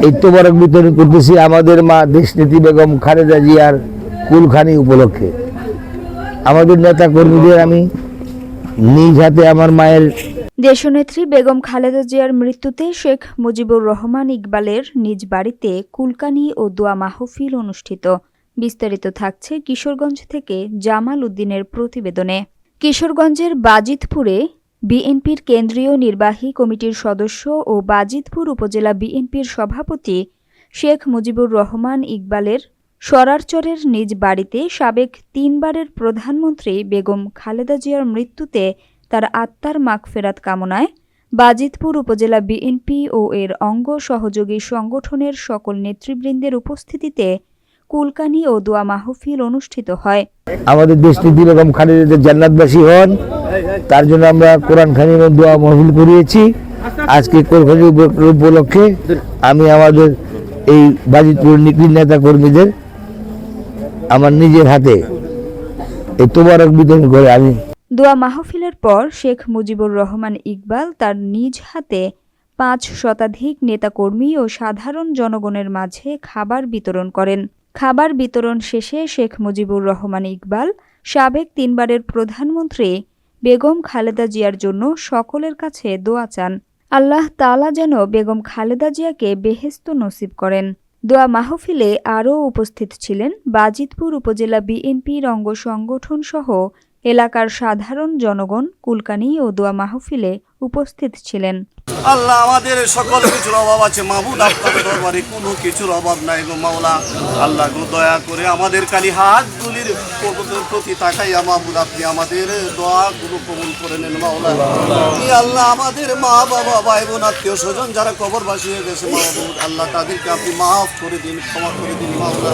এই তোবারক বিতরণ করতেছি আমাদের মা দেশনেত্রী বেগম খালেদা জিয়ার কুলখানি উপলক্ষে। আমাদের নেতা কর্মীদের আমি নিজ হাতে আমার মায়ের দেশনেত্রী বেগম খালেদা জিয়ার মৃত্যুতে শেখ মুজিবুর রহমান ইকবালের নিজ বাড়িতে কুলকানি ও দোয়া মাহফিল অনুষ্ঠিত। বিস্তারিত থাকছে কিশোরগঞ্জ থেকে জামাল উদ্দিনের প্রতিবেদনে। কিশোরগঞ্জের বাজিতপুরে বিএনপির কেন্দ্রীয় নির্বাহী কমিটির সদস্য ও বাজিতপুর উপজেলা বিএনপির সভাপতি শেখ মুজিবুর রহমান ইকবালের সরারচরের নিজ বাড়িতে সাবেক 3 বারের প্রধানমন্ত্রী বেগম খালেদা জিয়ার মৃত্যুতে তার আত্মার মাগফেরাত কামনায় বাজিতপুর উপজেলা বিএনপি ও এর অঙ্গ সহযোগী সংগঠনের সকল নেতৃবৃন্দের উপস্থিতিতে কুলকানি ও দোয়া মাহফিল অনুষ্ঠিত হয়। আমাদের দেশনেত্রী বেগম খালেদা জান্নাতবাসী হন, তার জন্য আমরা কোরআন খানি ও দোয়া মাহফিল করিয়েছি। আজকে কোরআন উপলক্ষে আমি আমাদের এই বাজিতপুর নেতা কর্মীদের আমার নিজের হাতে এই তোবারক বিতরণ করে আমি। দোয়া মাহফিলের পর শেখ মুজিবুর রহমান ইকবাল তার নিজ হাতে 5 শতাধিক নেতাকর্মী ও সাধারণ জনগণের মাঝে খাবার বিতরণ করেন। খাবার বিতরণ শেষে শেখ মুজিবুর রহমান ইকবাল সাবেক 3 বারের প্রধানমন্ত্রী বেগম খালেদা জিয়ার জন্য সকলের কাছে দোয়া চান। আল্লাহ তাআলা যেন বেগম খালেদা জিয়াকে বেহেশত নসিব করেন। দোয়া মাহফিলে আরও উপস্থিত ছিলেন বাজিতপুর উপজেলা বিএনপির অঙ্গ সংগঠন সহ এলাকার সাধারণ জনগণ। কুলকানি ও দোয়া মাহফিলে উপস্থিত ছিলেন। আল্লাহ, আমাদের সকল কিছুর অভাব আছে মাহবুদ, আপনার দরবারে কোনো কিছুর অভাব নাই গো মাওলা। আল্লাহ গো, দয়া করে আমাদের কালি হাতগুলির প্রতি তাকাইয়া মাহবুদ আপনি আমাদের দোয়াগুলো কবুল করে নেন মাওলা। আল্লাহ, আমাদের মা বাবা ভাই বোন আত্মীয় স্বজন যারা কবরবাসী হয়ে গেছে মাহবুদ, আল্লাহ তাদেরকে আপনি মাফ করে দিন, ক্ষমা করে দিন মাওলা।